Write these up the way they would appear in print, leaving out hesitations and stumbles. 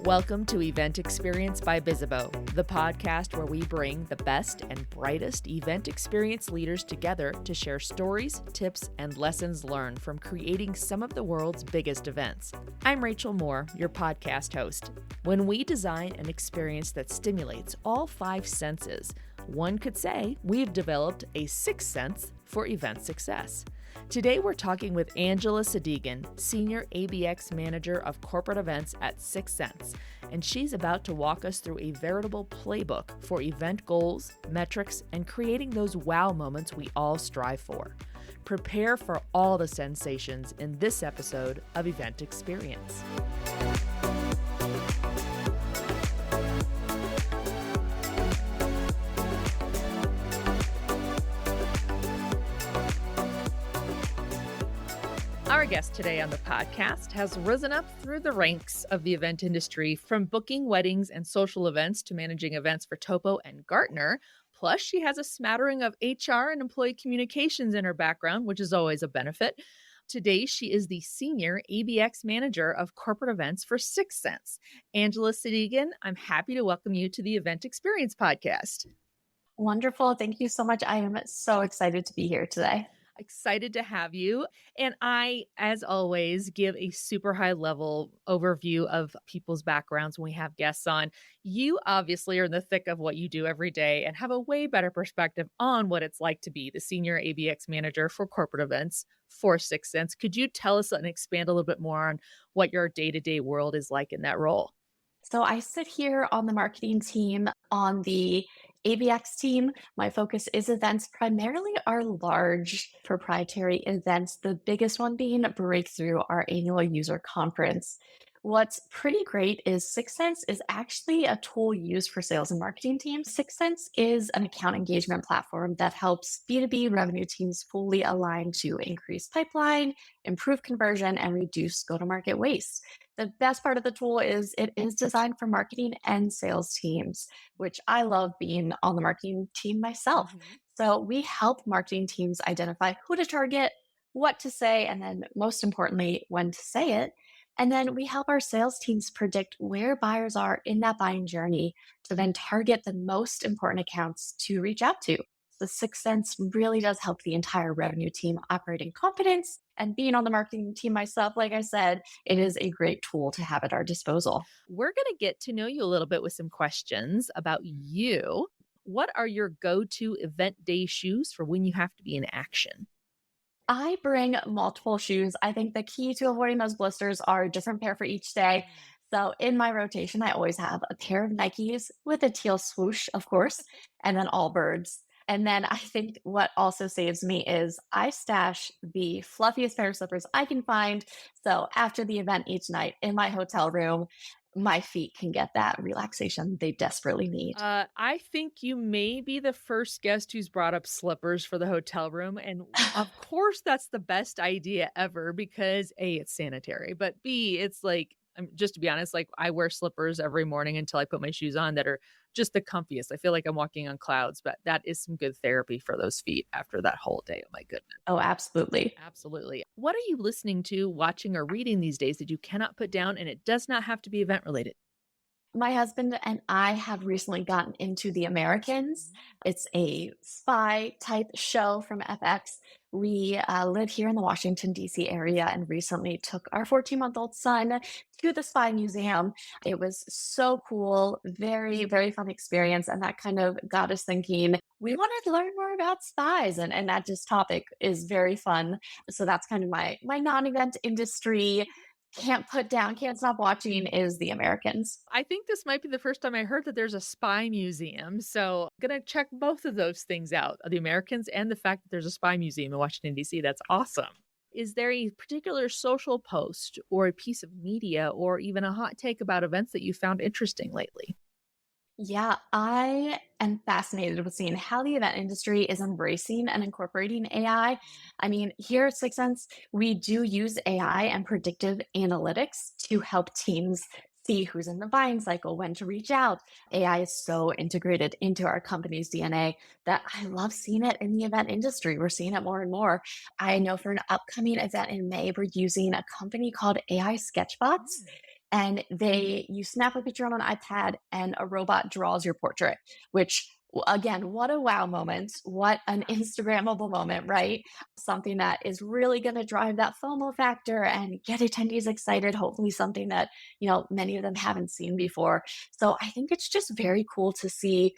Welcome to Event Experience by Bizzabo, the podcast where we bring the best and brightest event experience leaders together to share stories, tips, and lessons learned from creating some of the world's biggest events. I'm Rachel Moore, your podcast host. When we design an experience that stimulates all five senses, one could say we've developed a sixth sense for event success. Today, we're talking with Angela Sadighian, Senior ABX Manager of Corporate Events at 6sense, and she's about to walk us through a veritable playbook for event goals, metrics, and creating those wow moments we all strive for. Prepare for all the sensations in this episode of Event Experience. Our guest today on the podcast has risen up through the ranks of the event industry, from booking weddings and social events to managing events for Topo and Gartner. Plus, she has a smattering of HR and employee communications in her background, which is always a benefit. Today, she is the Senior ABX Manager of Corporate Events for 6sense. Angela Sadighian, I'm happy to welcome you to the Event Experience podcast. Wonderful. Thank you so much. I am so excited to be here today. Excited to have you. And I, as always, give a super high level overview of people's backgrounds when we have guests on. You obviously are in the thick of what you do every day and have a way better perspective on what it's like to be the Senior ABX Manager for Corporate Events for 6sense. Could you tell us and expand a little bit more on what your day-to-day world is like in that role? So I sit here on the marketing team on the ABX team. My focus is events, primarily our large proprietary events, the biggest one being Breakthrough, our annual user conference. What's pretty great is 6sense is actually a tool used for sales and marketing teams. 6sense is an account engagement platform that helps B2B revenue teams fully align to increase pipeline, improve conversion, and reduce go-to-market waste. The best part of the tool is it is designed for marketing and sales teams, which I love being on the marketing team myself. So we help marketing teams identify who to target, what to say, and then most importantly, when to say it. And then we help our sales teams predict where buyers are in that buying journey to then target the most important accounts to reach out to. The 6sense really does help the entire revenue team operate in confidence. And being on the marketing team myself, like I said, it is a great tool to have at our disposal. We're going to get to know you a little bit with some questions about you. What are your go-to event day shoes for when you have to be in action? I bring multiple shoes. I think the key to avoiding those blisters are a different pair for each day. So in my rotation, I always have a pair of Nikes with a teal swoosh, of course, and then Allbirds. And then I think what also saves me is I stash the fluffiest pair of slippers I can find. So after the event each night in my hotel room, my feet can get that relaxation they desperately need. I think you may be the first guest who's brought up slippers for the hotel room. And of course, that's the best idea ever because A, it's sanitary, but B, it's like, just to be honest, like I wear slippers every morning until I put my shoes on that are just the comfiest. I feel like I'm walking on clouds, but that is some good therapy for those feet after that whole day. Oh my goodness. Oh, absolutely. Absolutely. What are you listening to, watching, or reading these days that you cannot put down? And it does not have to be event related. My husband and I have recently gotten into The Americans. It's a spy type show from FX. We live here in the Washington, D.C. area and recently took our 14-month-old son to the Spy Museum. It was so cool, very, very fun experience. And that kind of got us thinking, we wanted to learn more about spies. And that just topic is very fun. So that's kind of my non-event industry can't put down, can't stop watching is The Americans. I think this might be the first time I heard that there's a spy museum. So I'm going to check both of those things out, the Americans and the fact that there's a spy museum in Washington, D.C. That's awesome. Is there a particular social post or a piece of media or even a hot take about events that you found interesting lately? Yeah, I am fascinated with seeing how the event industry is embracing and incorporating AI. I mean, here at 6sense, we do use AI and predictive analytics to help teams see who's in the buying cycle, when to reach out. AI is so integrated into our company's DNA that I love seeing it in the event industry. We're seeing it more and more. I know for an upcoming event in May, we're using a company called AI Sketchbots. and you snap a picture on an iPad and a robot draws your portrait, which again, what a wow moment. What an Instagrammable moment, right? Something that is really going to drive that FOMO factor and get attendees excited. Hopefully something that, many of them haven't seen before. So I think it's just very cool to see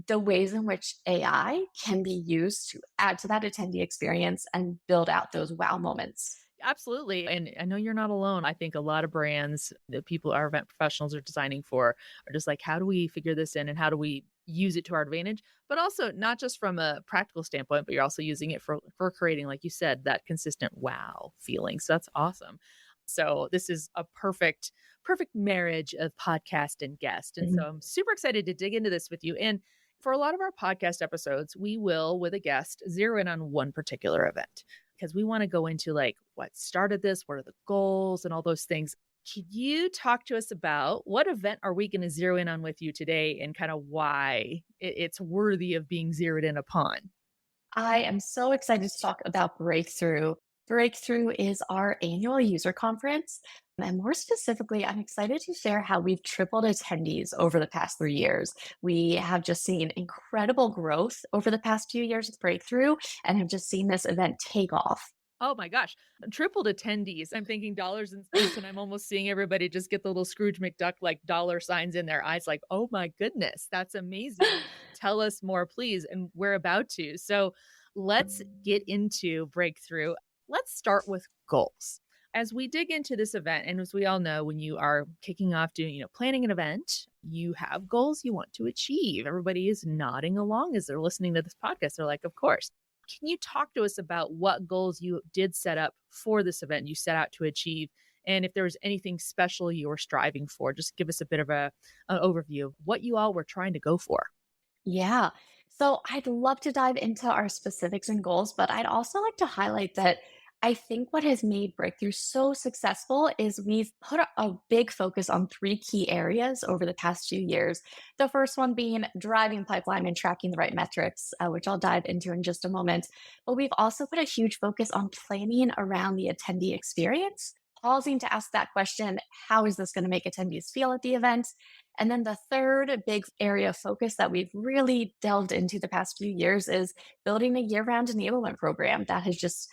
the ways in which AI can be used to add to that attendee experience and build out those wow moments. Absolutely. And I know you're not alone. I think a lot of brands that people, our event professionals are designing for are just like, how do we figure this in and how do we use it to our advantage? But also not just from a practical standpoint, but you're also using it for creating, like you said, that consistent wow feeling. So that's awesome. So this is a perfect marriage of podcast and guest. And so Mhm. I'm super excited to dig into this with you. And for a lot of our podcast episodes, we will, with a guest, zero in on one particular event because we want to go into like what started this, what are the goals, and all those things. Can you talk to us about what event are we going to zero in on with you today and kind of why it's worthy of being zeroed in upon? I am so excited to talk about Breakthrough. Breakthrough is our annual user conference. And more specifically, I'm excited to share how we've tripled attendees over the past 3 years. We have just seen incredible growth over the past few years with Breakthrough and have just seen this event take off. Oh my gosh, tripled attendees. I'm thinking dollars and cents, and I'm almost seeing everybody just get the little Scrooge McDuck like dollar signs in their eyes, like, oh my goodness, that's amazing. Tell us more, please. And we're about to. So let's get into Breakthrough. Let's start with goals. As we dig into this event, and as we all know, when you are kicking off doing, planning an event, you have goals you want to achieve. Everybody is nodding along as they're listening to this podcast. They're like, of course. Can you talk to us about what goals you did set up for this event you set out to achieve? And if there was anything special you were striving for, just give us a bit of an overview of what you all were trying to go for. Yeah. So I'd love to dive into our specifics and goals, but I'd also like to highlight that I think what has made Breakthrough so successful is we've put a big focus on three key areas over the past few years. The first one being driving pipeline and tracking the right metrics, which I'll dive into in just a moment. But we've also put a huge focus on planning around the attendee experience, pausing to ask that question, how is this going to make attendees feel at the event? And then the third big area of focus that we've really delved into the past few years is building a year round enablement program that has just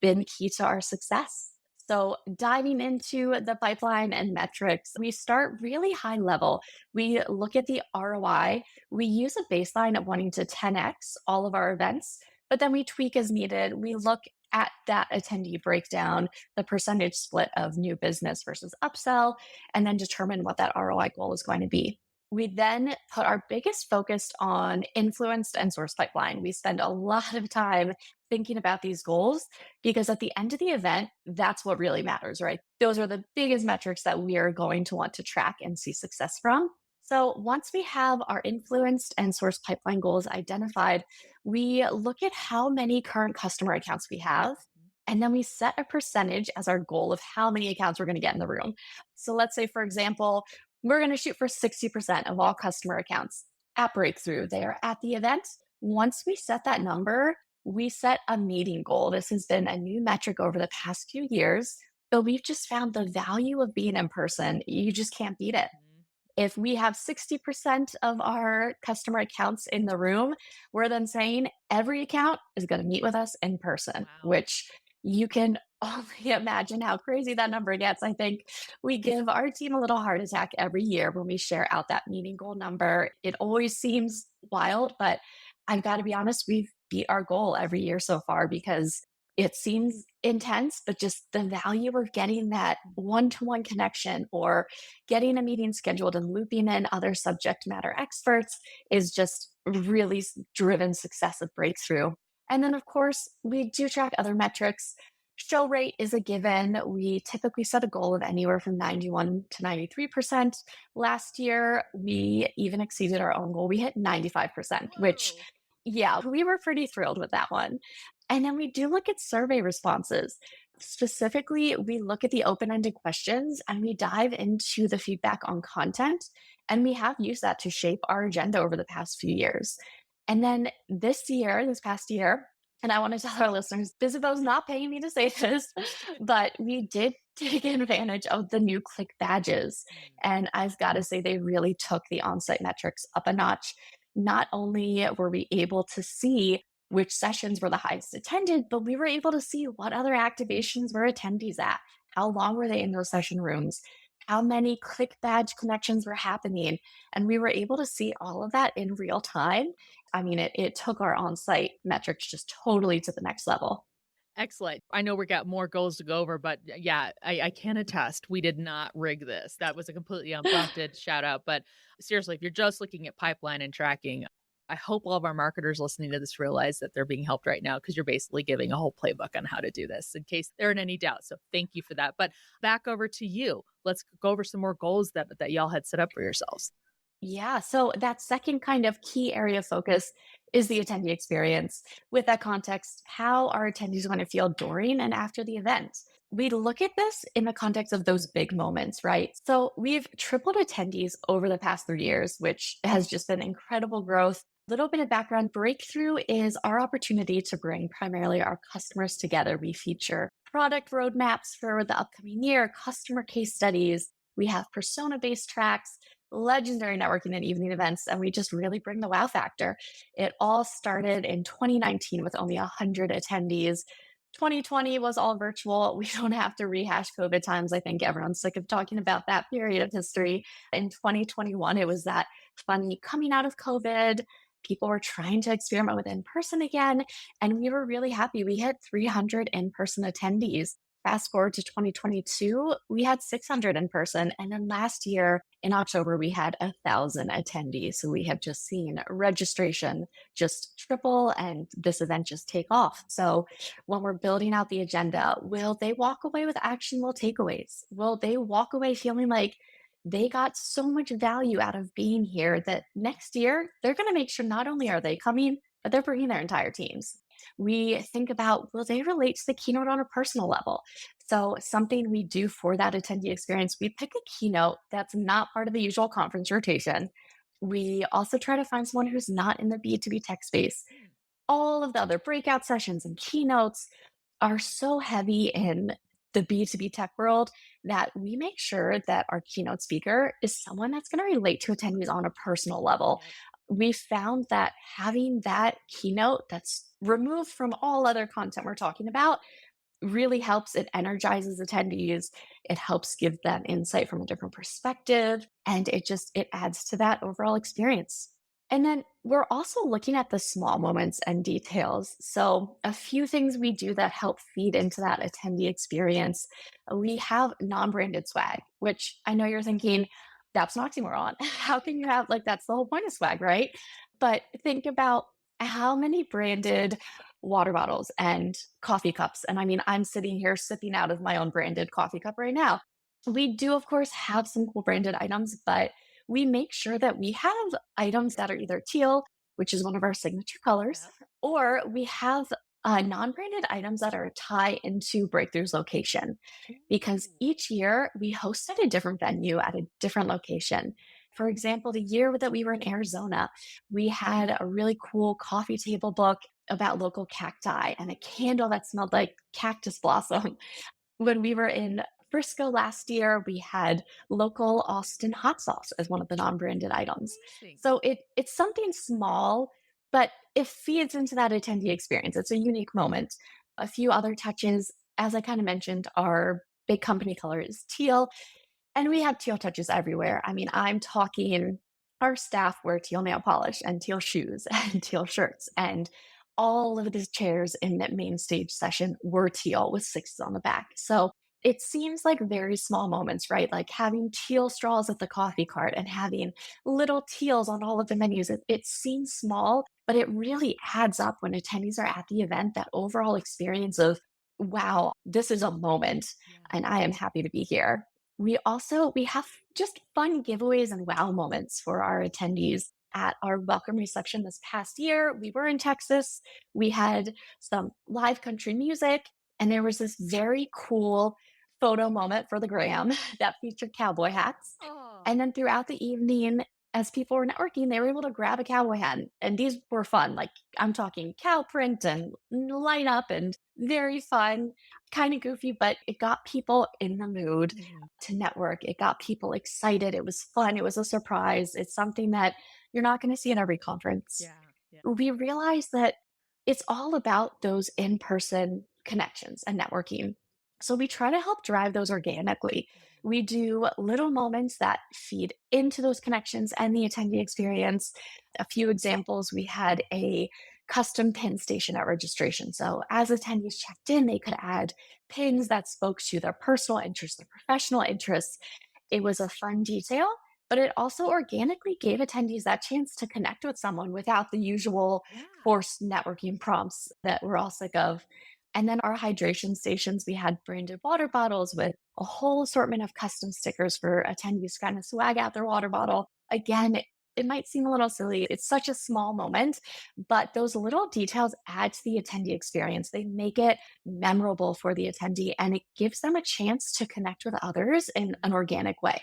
been key to our success. So, diving into the pipeline and metrics, we start really high level. We look at the ROI. We use a baseline of wanting to 10x all of our events, but then we tweak as needed. We look at that attendee breakdown, the percentage split of new business versus upsell, and then determine what that ROI goal is going to be. We then put our biggest focus on influenced and source pipeline. We spend a lot of time thinking about these goals because at the end of the event, that's what really matters, right? Those are the biggest metrics that we are going to want to track and see success from. So once we have our influenced and source pipeline goals identified, we look at how many current customer accounts we have. And then we set a percentage as our goal of how many accounts we're going to get in the room. So let's say, for example, we're going to shoot for 60% of all customer accounts at Breakthrough. They are at the event. Once we set that number, we set a meeting goal. This has been a new metric over the past few years, but we've just found the value of being in person. You just can't beat it. Mhm. If we have 60% of our customer accounts in the room, we're then saying every account is going to meet with us in person, Wow. which you can only imagine how crazy that number gets. I think we give our team a little heart attack every year when we share out that meeting goal number. It always seems wild, but I've got to be honest, we've beat our goal every year so far because it seems intense, but just the value of getting that one to one connection or getting a meeting scheduled and looping in other subject matter experts is just really driven success of Breakthrough. And then, of course, we do track other metrics. Show rate is a given. We typically set a goal of anywhere from 91 to 93%. Last year, we even exceeded our own goal. We hit 95%, which, Whoa. yeah, we were pretty thrilled with that one. And then we do look at survey responses. Specifically, we look at the open ended questions and we dive into the feedback on content. And we have used that to shape our agenda over the past few years. And then this past year, and I want to tell our listeners, Bisabo's not paying me to say this, but we did take advantage of the new click badges. Mm. And I've got to say, they really took the on-site metrics up a notch. Not only were we able to see which sessions were the highest attended, but we were able to see what other activations were attendees at. How long were they in those session rooms? How many click badge connections were happening? And we were able to see all of that in real time. I mean, it took our on site metrics just totally to the next level. Excellent. I know we got more goals to go over, but yeah, I can attest we did not rig this. That was a completely unprompted shout out. But seriously, if you're just looking at pipeline and tracking, I hope all of our marketers listening to this realize that they're being helped right now because you're basically giving a whole playbook on how to do this in case they're in any doubt. So thank you for that. But back over to you. Let's go over some more goals that y'all had set up for yourselves. Yeah. So that second kind of key area of focus is the attendee experience. With that context, how are attendees going to feel during and after the event? We look at this in the context of those big moments, right? So we've tripled attendees over the past 3 years, which has just been incredible growth. Little bit of background. Breakthrough is our opportunity to bring primarily our customers together. We feature product roadmaps for the upcoming year, customer case studies. We have persona based tracks, legendary networking and evening events, and we just really bring the wow factor. It all started in 2019 with only 100 attendees. 2020 was all virtual. We don't have to rehash COVID times. I think everyone's sick of talking about that period of history. In 2021, it was that funny coming out of COVID. People were trying to experiment with in person again, and we were really happy. We hit 300 in person attendees. Fast forward to 2022, we had 600 in person. And then last year in October, we had 1,000 attendees. So we have just seen registration just triple and this event just take off. So when we're building out the agenda, will they walk away with actionable takeaways? Will they walk away feeling like they got so much value out of being here that next year they're going to make sure not only are they coming, but they're bringing their entire teams? We think about, will they relate to the keynote on a personal level? So, something we do for that attendee experience, we pick a keynote that's not part of the usual conference rotation. We also try to find someone who's not in the B2B tech space. Mm. All of the other breakout sessions and keynotes are so heavy in the B2B tech world that we make sure that our keynote speaker is someone that's going to relate to attendees on a personal level. Yep. We found that having that keynote that's removed from all other content we're talking about really helps. It energizes attendees. It helps give them insight from a different perspective. And it adds to that overall experience. And then we're also looking at the small moments and details. So, a few things we do that help feed into that attendee experience. We have non branded swag, which I know you're thinking, that's an oxymoron. How can you have, like, that's the whole point of swag, right? But think about how many branded water bottles and coffee cups. And I mean, I'm sitting here sipping out of my own branded coffee cup right now. We do, of course, have some cool branded items, but we make sure that we have items that are either teal, which is one of our signature colors, Yep. or we have non branded items that are a tie into Breakthrough's location. Because Ooh. each year we host at a different venue at a different location. For example, the year that we were in Arizona, we had a really cool coffee table book about local cacti and a candle that smelled like cactus blossom. When we were in Frisco last year, we had local Austin hot sauce as one of the non-branded items. Amazing. So it's something small, but it feeds into that attendee experience. It's a unique moment. A few other touches, as I kind of mentioned, our big company color is teal. And we have teal touches everywhere. I mean, I'm talking our staff wear teal nail polish and teal shoes and teal shirts. And all of the chairs in that main stage session were teal with sixes on the back. So it seems like very small moments, right? Like having teal straws at the coffee cart and having little teals on all of the menus. It seems small, but it really adds up when attendees are at the event. That overall experience of, wow, this is a moment Yeah. and I am happy to be here. We have just fun giveaways and wow moments for our attendees at our welcome reception this past year. We were in Texas. We had some live country music, and there was this very cool photo moment for the gram that featured cowboy hats. Oh. And then throughout the evening, as people were networking, they were able to grab a cowboy hat. And these were fun. Like I'm talking cow print and light up and very fun, kind of goofy, but it got people in the mood Mhm. to network. It got people excited. It was fun. It was a surprise. It's something that you're not going to see in every conference. Yeah. Yeah. We realized that it's all about those in person connections and networking. So we try to help drive those organically. Mhm. We do little moments that feed into those connections and the attendee experience. A few examples, we had a custom pin station at registration. So as attendees checked in, they could add pins that spoke to their personal interests, their professional interests. It was a fun detail, but it also organically gave attendees that chance to connect with someone without the usual Yeah. forced networking prompts that we're all sick of. And then our hydration stations, we had branded water bottles with a whole assortment of custom stickers for attendees to kind of swag out their water bottle. Again, it might seem a little silly. It's such a small moment, but those little details add to the attendee experience. They make it memorable for the attendee and it gives them a chance to connect with others in an organic way.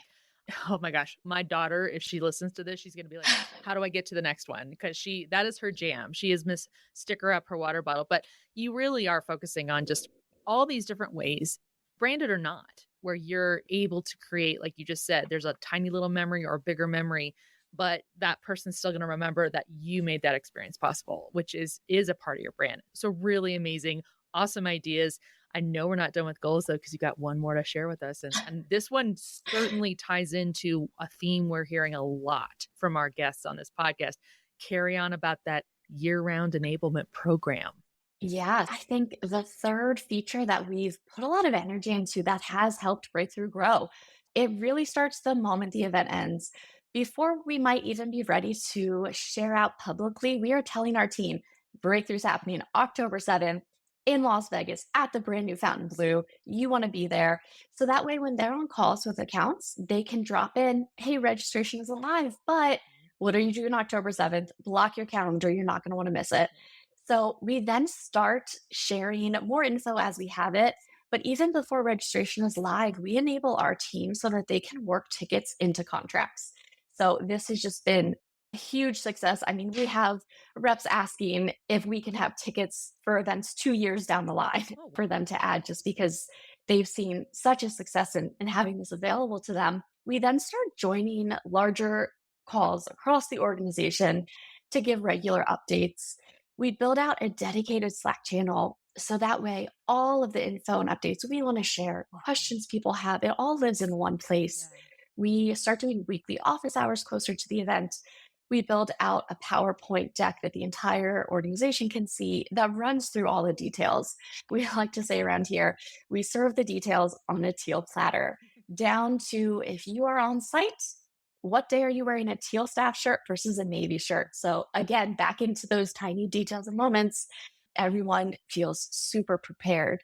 Oh my gosh, my daughter, if she listens to this, she's gonna be like, "How do I get to the next one?" Because that is her jam. She is Miss Sticker Up her water bottle, but you really are focusing on just all these different ways, branded or not, where you're able to create, like you just said, there's a tiny little memory or a bigger memory, but that person's still gonna remember that you made that experience possible, which is a part of your brand. So really amazing, awesome ideas. I know we're not done with goals though, because you got one more to share with us. And this one certainly ties into a theme we're hearing a lot from our guests on this podcast. Carry on about that year-round enablement program. Yeah, I think the third feature that we've put a lot of energy into that has helped Breakthrough grow, it really starts the moment the event ends. Before we might even be ready to share out publicly, we are telling our team Breakthrough's happening October 7th in Las Vegas at the brand new Fountain Blue. You want to be there. So that way, when they're on calls with accounts, they can drop in, hey, registration is alive, but what are you doing October 7th? Block your calendar. You're not going to want to miss it. So we then start sharing more info as we have it. But even before registration is live, we enable our team so that they can work tickets into contracts. So this has just been a huge success. I mean, we have reps asking if we can have tickets for events 2 years down the line Oh, wow. for them to add just because they've seen such a success in having this available to them. We then start joining larger calls across the organization to give regular updates. We build out a dedicated Slack channel so that way all of the info and updates we want to share, questions people have, it all lives in one place. Yeah. We start doing weekly office hours closer to the event. We build out a PowerPoint deck that the entire organization can see that runs through all the details. We like to say around here, we serve the details on a teal platter, down to if you are on site, what day are you wearing a teal staff shirt versus a navy shirt? So again, back into those tiny details and moments, everyone feels super prepared.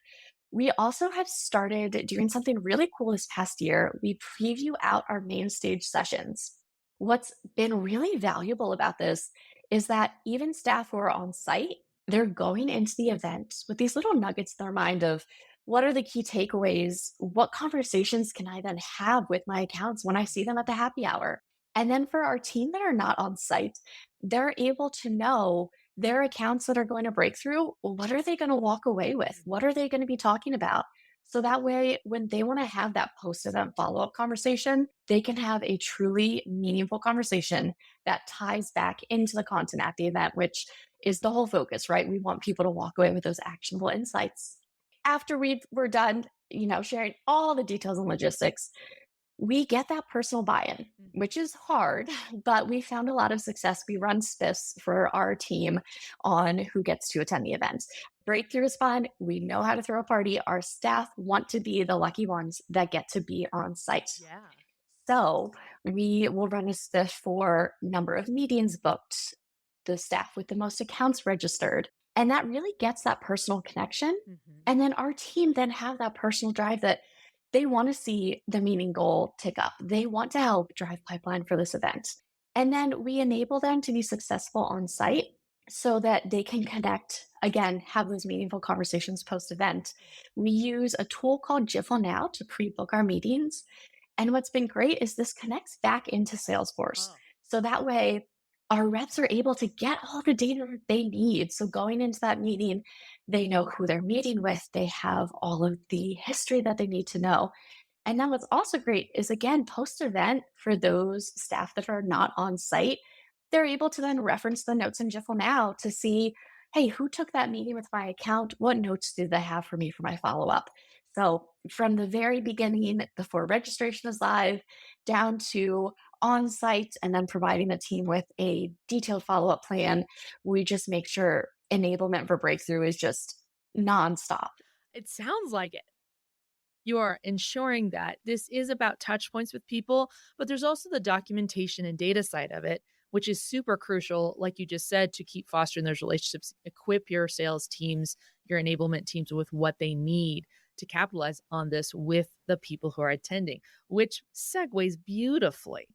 We also have started doing something really cool this past year. We preview out our main stage sessions. What's been really valuable about this is that even staff who are on site, they're going into the event with these little nuggets in their mind of what are the key takeaways? What conversations can I then have with my accounts when I see them at the happy hour? And then for our team that are not on site, they're able to know their accounts that are going to break through, what are they going to walk away with? What are they going to be talking about? So that way, when they want to have that post event follow up conversation, they can have a truly meaningful conversation that ties back into the content at the event, which is the whole focus, right? We want people to walk away with those actionable insights. After we're done, sharing all the details and logistics, we get that personal buy-in, Mhm. which is hard, but we found a lot of success. We run spiffs for our team on who gets to attend the event. Breakthrough is fun. We know how to throw a party. Our staff want to be the lucky ones that get to be on site. Yeah. So we will run a spiff for number of meetings booked, the staff with the most accounts registered. And that really gets that personal connection. Mhm. And then our team then have that personal drive that they want to see the meeting goal tick up. They want to help drive pipeline for this event. And then we enable them to be successful on site so that they can connect again, have those meaningful conversations post event. We use a tool called Jiffle Now to pre book our meetings. And what's been great is this connects back into Salesforce. Oh. So that way, our reps are able to get all the data that they need. So going into that meeting, they know who they're meeting with, they have all of the history that they need to know. And now what's also great is again, post event for those staff that are not on site, they're able to then reference the notes in Jiffle Now to see, hey, who took that meeting with my account? What notes do they have for me for my follow up? So from the very beginning, before registration is live, down to on site, and then providing the team with a detailed follow up plan, we just make sure enablement for breakthrough is just nonstop. It sounds like it. You are ensuring that this is about touch points with people, but there's also the documentation and data side of it, which is super crucial, like you just said, to keep fostering those relationships, equip your sales teams, your enablement teams with what they need to capitalize on this with the people who are attending, which segues beautifully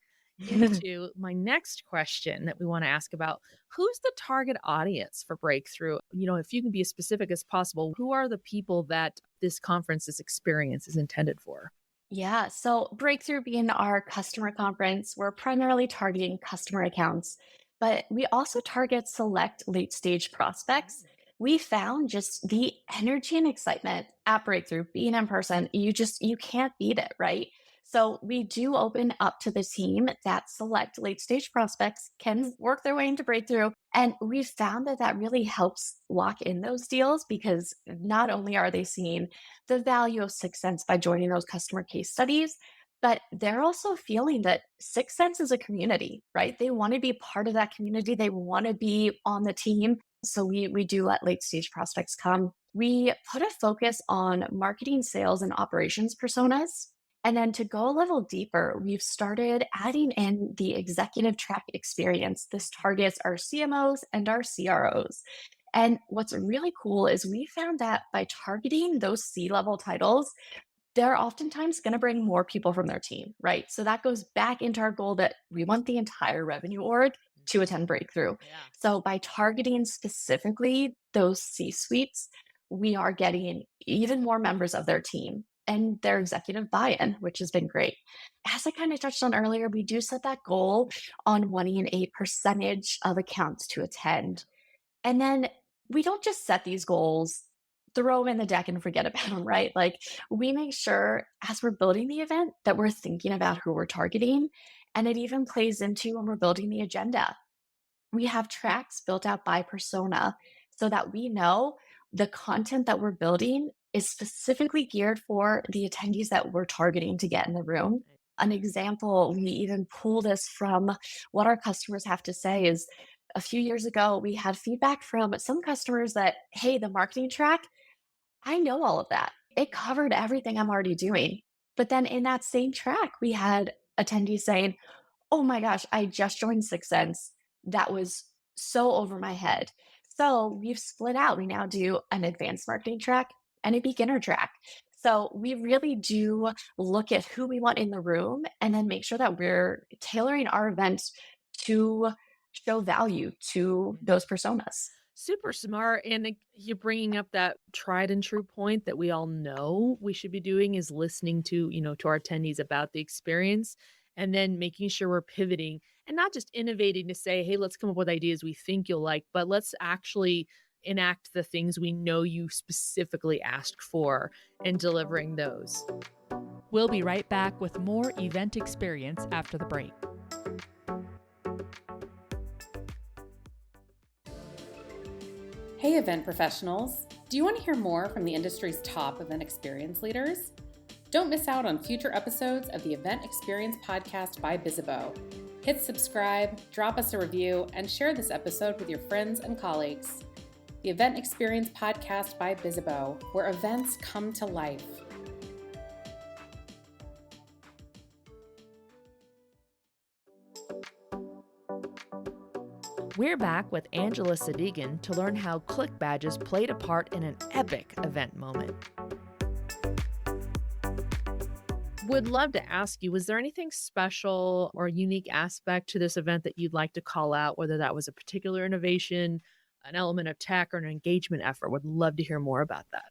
into my next question that we want to ask about. Who's the target audience for Breakthrough? If you can be as specific as possible, who are the people that this conference, this experience is intended for? Yeah, so Breakthrough being our customer conference, we're primarily targeting customer accounts, but we also target select late stage prospects. We found just the energy and excitement at Breakthrough being in person, you can't beat it, right? So we do open up to the team that select late stage prospects can work their way into Breakthrough. And we found that that really helps lock in those deals because not only are they seeing the value of 6sense by joining those customer case studies, but they're also feeling that 6sense is a community, right? They want to be part of that community. They want to be on the team. So we do let late stage prospects come. We put a focus on marketing, sales, and operations personas. And then to go a level deeper, we've started adding in the executive track experience. This targets our CMOs and our CROs. And what's really cool is we found that by targeting those C-level titles, they're oftentimes going to bring more people from their team, right? So that goes back into our goal that we want the entire revenue org to attend Breakthrough. Yeah. So by targeting specifically those C suites, we are getting even more members of their team and their executive buy in, which has been great. As I kind of touched on earlier, we do set that goal on wanting a percentage of accounts to attend. And then we don't just set these goals, throw them in the deck and forget about them, right? Like we make sure as we're building the event that we're thinking about who we're targeting. And it even plays into when we're building the agenda. We have tracks built out by persona so that we know the content that we're building is specifically geared for the attendees that we're targeting to get in the room. An example, we even pull this from what our customers have to say is a few years ago, we had feedback from some customers that, hey, the marketing track, I know all of that. It covered everything I'm already doing. But then in that same track, we had attendees saying, oh my gosh, I just joined 6sense. That was so over my head. So we've split out. We now do an advanced marketing track and a beginner track. So we really do look at who we want in the room and then make sure that we're tailoring our events to show value to those personas. Super smart. And you're bringing up that tried and true point that we all know we should be doing is listening to our attendees about the experience and then making sure we're pivoting and not just innovating to say, hey, let's come up with ideas we think you'll like, but let's actually enact the things we know you specifically asked for and delivering those. We'll be right back with more event experience after the break. Hey, event professionals! Do you want to hear more from the industry's top event experience leaders? Don't miss out on future episodes of the Event Experience Podcast by Bizzabo. Hit subscribe, drop us a review, and share this episode with your friends and colleagues. The Event Experience Podcast by Bizzabo, where events come to life. We're back with Angela Sadighian to learn how click badges played a part in an epic event moment. Would love to ask you, was there anything special or unique aspect to this event that you'd like to call out, whether that was a particular innovation, an element of tech, or an engagement effort? Would love to hear more about that.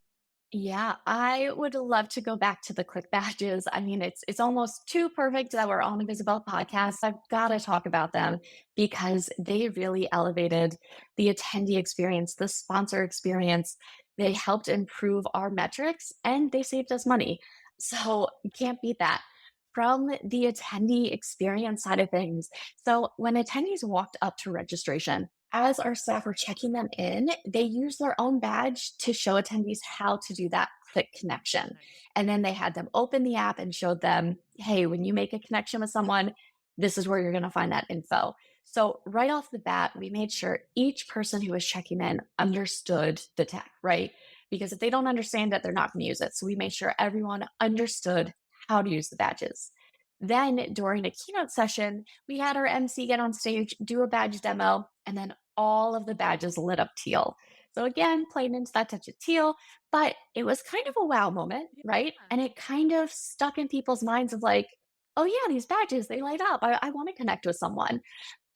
Yeah, I would love to go back to the click badges. I mean, it's almost too perfect that we're on the Visibel podcast. I've got to talk about them because they really elevated the attendee experience, the sponsor experience. They helped improve our metrics and they saved us money. So you can't beat that. From the attendee experience side of things, so when attendees walked up to registration, as our staff were checking them in, they used their own badge to show attendees how to do that quick connection. Nice. And then they had them open the app and showed them, hey, when you make a connection with someone, this is where you're going to find that info. So, right off the bat, we made sure each person who was checking in understood the tech, right? Because if they don't understand it, they're not going to use it. So, we made sure everyone understood how to use the badges. Then, during a keynote session, we had our MC get on stage, do a badge demo, and then all of the badges lit up teal. So again, playing into that touch of teal, but it was kind of a wow moment, Yeah. right? And it kind of stuck in people's minds of like, oh yeah, these badges, they light up. I want to connect with someone.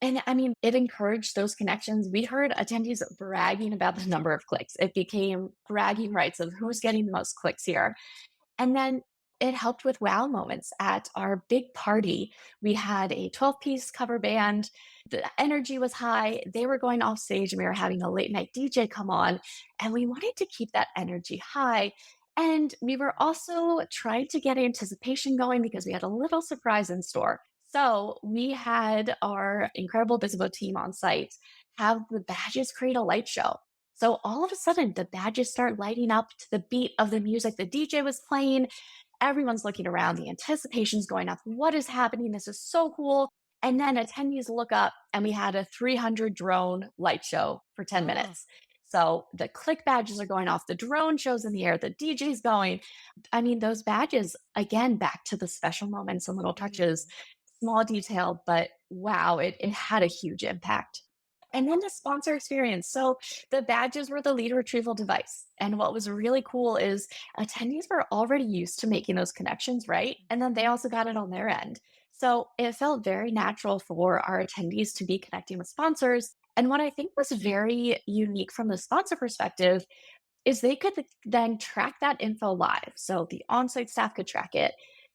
And I mean, it encouraged those connections. We heard attendees bragging about the number of clicks. It became bragging rights of who's getting the most clicks here. And then it helped with wow moments at our big party. We had a 12-piece cover band. The energy was high. They were going off stage and we were having a late night DJ come on. And we wanted to keep that energy high. And we were also trying to get anticipation going because we had a little surprise in store. So we had our incredible Bizbo team on site have the badges create a light show. So all of a sudden, the badges start lighting up to the beat of the music the DJ was playing. Everyone's looking around, the anticipation's going up. What is happening? This is so cool. And then attendees look up, and we had a 300 drone light show for 10 Oh, minutes. So the click badges are going off, the drone shows in the air, the DJ's going. I mean, those badges, again, back to the special moments and little touches, mm, small detail, but wow, it had a huge impact. And then the sponsor experience. So the badges were the lead retrieval device. And what was really cool is attendees were already used to making those connections, right? And then they also got it on their end. So it felt very natural for our attendees to be connecting with sponsors. And what I think was very unique from the sponsor perspective is they could then track that info live. So the on-site staff could track it.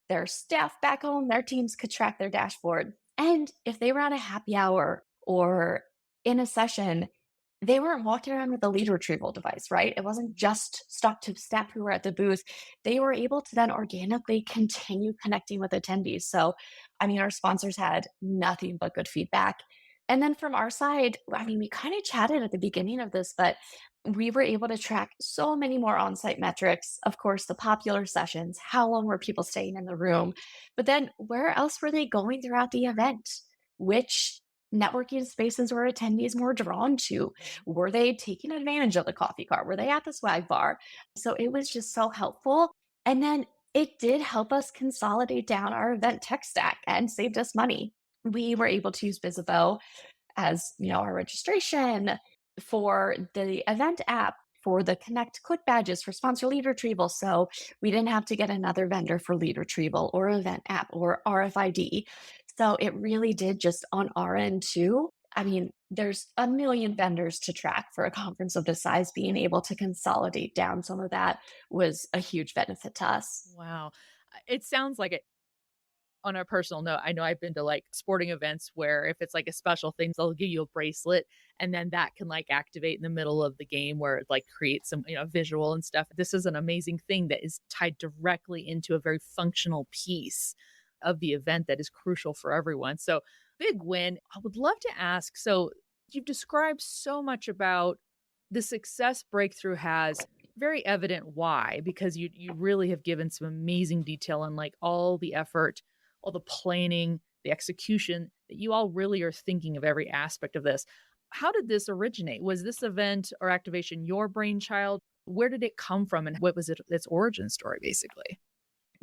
Their staff back home, their teams could track their dashboard. And if they were at a happy hour or in a session, they weren't walking around with a lead retrieval device, right? It wasn't just stuck to staff who were at the booth. They were able to then organically continue connecting with attendees. So, I mean, our sponsors had nothing but good feedback. And then from our side, I mean, we kind of chatted at the beginning of this, but we were able to track so many more on-site metrics. Of course, the popular sessions, how long were people staying in the room, but then where else were they going throughout the event? Which networking spaces were attendees more drawn to? mhm. Were they taking advantage of the coffee cart? Were they at the swag bar? So it was just so helpful. And then it did help us consolidate down our event tech stack and saved us money. We were able to use Visibo as our registration for the event app, for the connect click badges for sponsor lead retrieval. So we didn't have to get another vendor for lead retrieval or event app or RFID. So it really did just on our end too. I mean, there's a million vendors to track for a conference of this size. Being able to consolidate down some of that was a huge benefit to us. Wow. It sounds like it. On a personal note, I know I've been to like sporting events where if it's like a special thing, they'll give you a bracelet and then that can like activate in the middle of the game where it like creates some, visual and stuff. This is an amazing thing that is tied directly into a very functional piece of the event that is crucial for everyone. So, big win. I would love to ask, so you've described so much about the success Breakthrough has, very evident why, because you really have given some amazing detail on like all the effort, all the planning, the execution that you all really are thinking of every aspect of this. How did this originate? Was this event or activation your brainchild? Where did it come from and what was its origin story basically?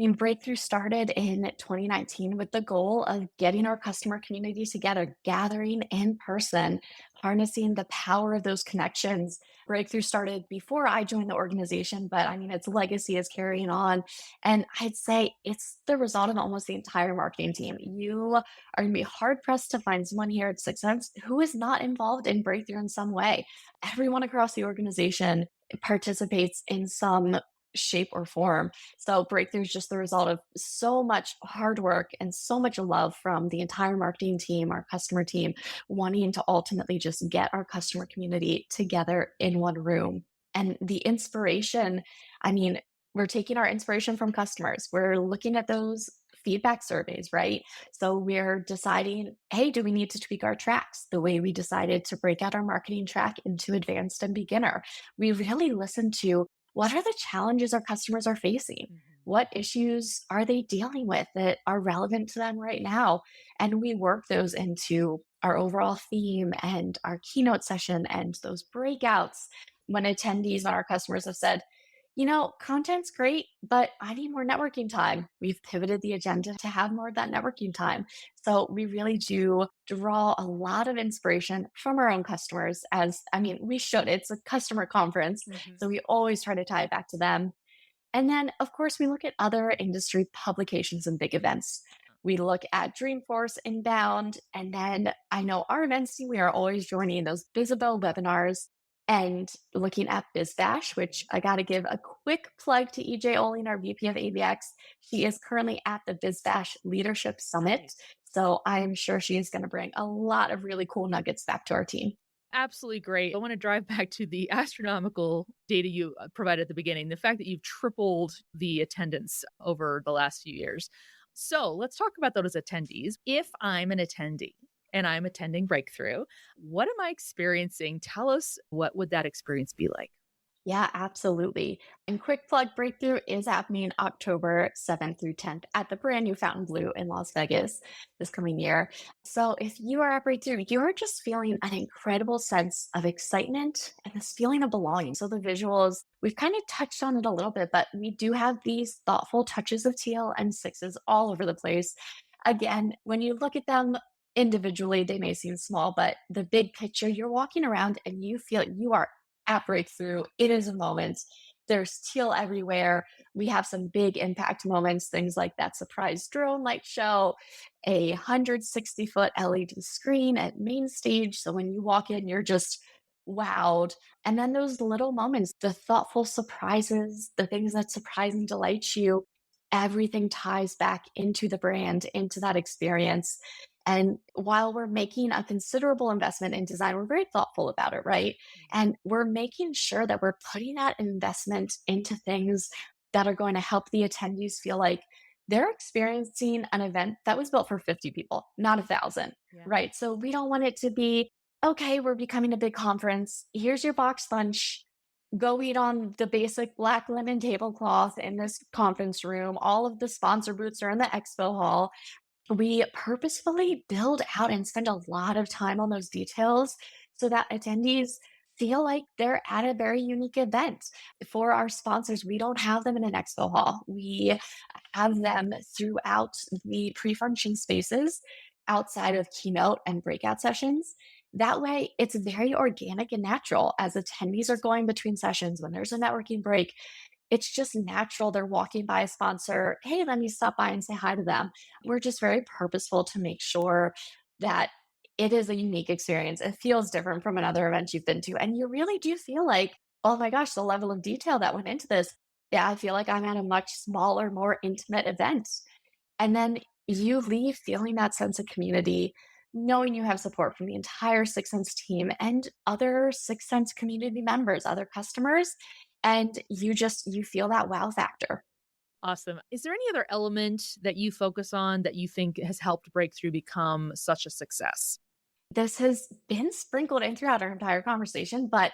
I mean, Breakthrough started in 2019 with the goal of getting our customer community together, gathering in person, harnessing the power of those connections. Breakthrough started before I joined the organization, but I mean, its legacy is carrying on. And I'd say it's the result of almost the entire marketing team. You are going to be hard pressed to find someone here at 6sense who is not involved in Breakthrough in some way. Everyone across the organization participates in some shape or form. So breakthrough is just the result of so much hard work and so much love from the entire marketing team, our customer team, wanting to ultimately just get our customer community together in one room. And the inspiration, I mean, we're taking our inspiration from customers. We're looking at those feedback surveys, right? So we're deciding, hey, do we need to tweak our tracks? The way we decided to break out our marketing track into advanced and beginner. We really listen to what are the challenges our customers are facing? Mhm. What issues are they dealing with that are relevant to them right now? And we work those into our overall theme and our keynote session and those breakouts when attendees and our customers have said, content's great, but I need more networking time. We've pivoted the agenda to have more of that networking time. So we really do draw a lot of inspiration from our own customers, as I mean, we should. It's a customer conference. Mhm. So we always try to tie it back to them. And then, of course, we look at other industry publications and big events. We look at Dreamforce Inbound. And then I know our events team, we are always joining those Bizzabo webinars and looking at BizBash, which I got to give a quick plug to EJ Oling, our VP of ABX. She is currently at the BizBash Leadership Summit. Nice. So I am sure she is going to bring a lot of really cool nuggets back to our team. Absolutely great. I want to drive back to the astronomical data you provided at the beginning, the fact that you've tripled the attendance over the last few years. So let's talk about those attendees. If I'm an attendee and I'm attending Breakthrough, what am I experiencing? Tell us, what would that experience be like? Yeah, absolutely. And quick plug, Breakthrough is happening October 7th through 10th at the brand new Fountain Blue in Las Vegas this coming year. So if you are at Breakthrough, you're just feeling an incredible sense of excitement and this feeling of belonging. So the visuals, we've kind of touched on it a little bit, but we do have these thoughtful touches of teal and sixes all over the place. Again, when you look at them individually, they may seem small, but the big picture, you're walking around and you feel you are at Breakthrough. It is a moment. There's teal everywhere. We have some big impact moments, things like that surprise drone light show, a 160-foot LED screen at main stage. So when you walk in, you're just wowed. And then those little moments, the thoughtful surprises, the things that surprise and delight you, everything ties back into the brand, into that experience. And while we're making a considerable investment in design, we're very thoughtful about it, right? And we're making sure that we're putting that investment into things that are going to help the attendees feel like they're experiencing an event that was built for 50 people, not 1,000, Yeah. right? So we don't want it to be, okay, we're becoming a big conference. Here's your box lunch. Go eat on the basic black linen tablecloth in this conference room. All of the sponsor booths are in the expo hall. We purposefully build out and spend a lot of time on those details so that attendees feel like they're at a very unique event. For our sponsors, we don't have them in an expo hall. We have them throughout the pre-function spaces outside of keynote and breakout sessions. That way, it's very organic and natural as attendees are going between sessions when there's a networking break. It's just natural. They're walking by a sponsor. Hey, let me stop by and say hi to them. We're just very purposeful to make sure that it is a unique experience. It feels different from another event you've been to. And you really do feel like, oh my gosh, the level of detail that went into this. Yeah, I feel like I'm at a much smaller, more intimate event. And then you leave feeling that sense of community, knowing you have support from the entire 6sense team and other 6sense community members, other customers, and you feel that wow factor. Awesome. Is there any other element that you focus on that you think has helped Breakthrough become such a success? This has been sprinkled in throughout our entire conversation, but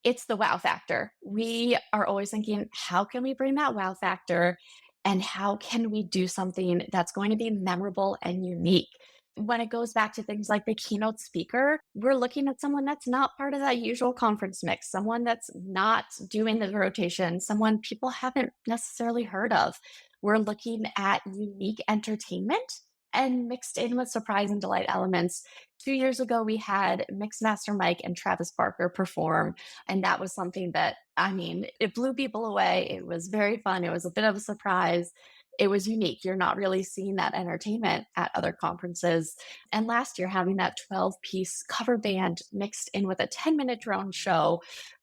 it's the wow factor. We are always thinking, how can we bring that wow factor and how can we do something that's going to be memorable and unique? When it goes back to things like the keynote speaker, we're looking at someone that's not part of that usual conference mix, someone that's not doing the rotation, someone people haven't necessarily heard of. We're looking at unique entertainment and mixed in with surprise and delight elements. 2 years ago, we had Mixmaster Mike and Travis Barker perform. And that was something that, I mean, it blew people away. It was very fun. It was a bit of a surprise. it was unique. You're not really seeing that entertainment at other conferences. And last year, having that 12-piece cover band mixed in with a 10-minute drone show,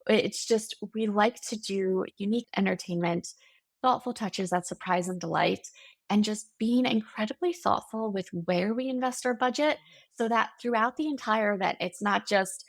it's just, we like to do unique entertainment, thoughtful touches that surprise and delight, and just being incredibly thoughtful with where we invest our budget so that throughout the entire event, it's not just,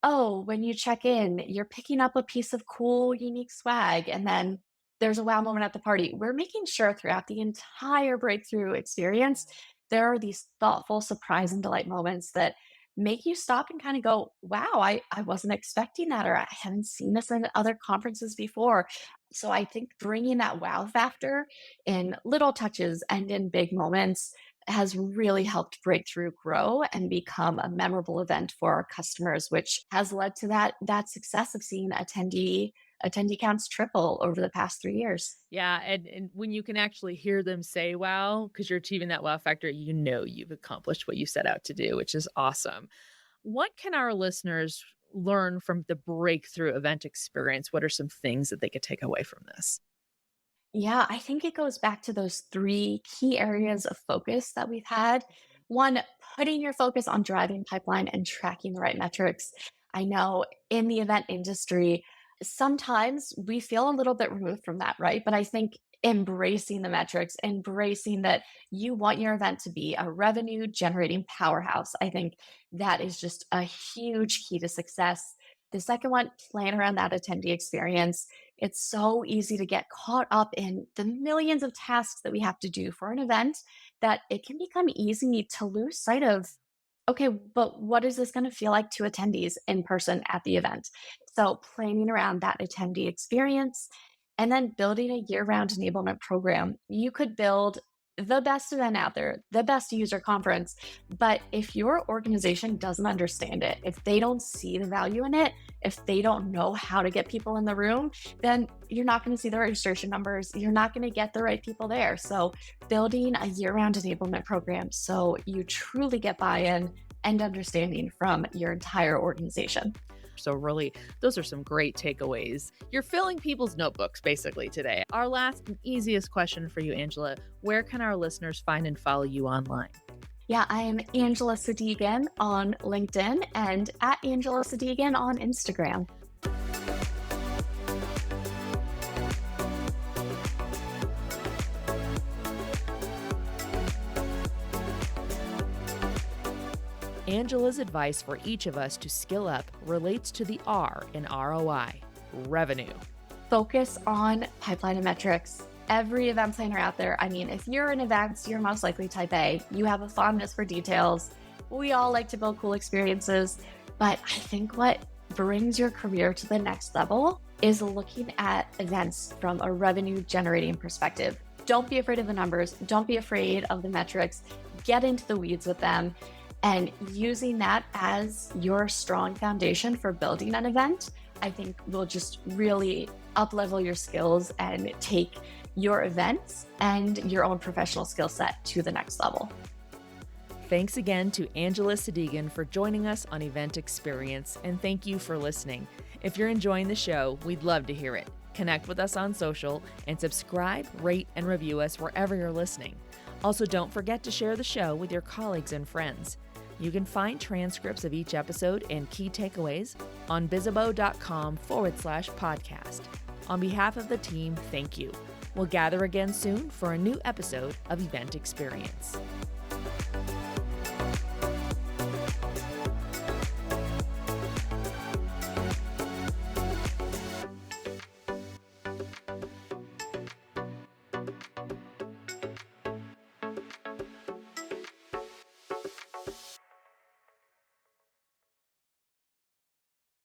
oh, when you check in, you're picking up a piece of cool, unique swag, and then there's a wow moment at the party. We're making sure throughout the entire breakthrough experience, there are these thoughtful surprise and delight moments that make you stop and kind of go, wow, I wasn't expecting that, or I haven't seen this in other conferences before. So I think bringing that wow factor in little touches and in big moments has really helped Breakthrough grow and become a memorable event for our customers, which has led to that success of seeing attendee counts triple over the past 3 years. Yeah, and when you can actually hear them say wow, because you're achieving that wow factor, you know you've accomplished what you set out to do, which is awesome. What can our listeners learn from the breakthrough event experience? What are some things that they could take away from this? Yeah, I think it goes back to those 3 key areas of focus that we've had. One, putting your focus on driving pipeline and tracking the right metrics. I know in the event industry, sometimes we feel a little bit removed from that, right? But I think embracing the metrics, embracing that you want your event to be a revenue generating powerhouse, I think that is just a huge key to success. The second one, plan around that attendee experience. It's so easy to get caught up in the millions of tasks that we have to do for an event that it can become easy to lose sight of, okay, but what is this going to feel like to attendees in person at the event? So, planning around that attendee experience and then building a year round enablement program. You could build the best event out there, the best user conference. But if your organization doesn't understand it, if they don't see the value in it, if they don't know how to get people in the room, then you're not going to see the registration numbers. You're not going to get the right people there. So building a year-round enablement program so you truly get buy-in and understanding from your entire organization. So really, those are some great takeaways. You're filling people's notebooks basically today. Our last and easiest question for you, Angela, where can our listeners find and follow you online? Yeah, I am Angela Sadighian on LinkedIn and at Angela Sadighian on Instagram. Angela's advice for each of us to skill up relates to the R in ROI, revenue. Focus on pipeline and metrics. Every event planner out there, I mean, if you're in events, you're most likely type A. You have a fondness for details. We all like to build cool experiences, but I think what brings your career to the next level is looking at events from a revenue generating perspective. Don't be afraid of the numbers. Don't be afraid of the metrics. Get into the weeds with them. And using that as your strong foundation for building an event, I think will just really up-level your skills and take your events and your own professional skill set to the next level. Thanks again to Angela Sadighian for joining us on Event Experience, and thank you for listening. If you're enjoying the show, we'd love to hear it. Connect with us on social and subscribe, rate, and review us wherever you're listening. Also, don't forget to share the show with your colleagues and friends. You can find transcripts of each episode and key takeaways on bizzabo.com/podcast. On behalf of the team, thank you. We'll gather again soon for a new episode of Event Experience.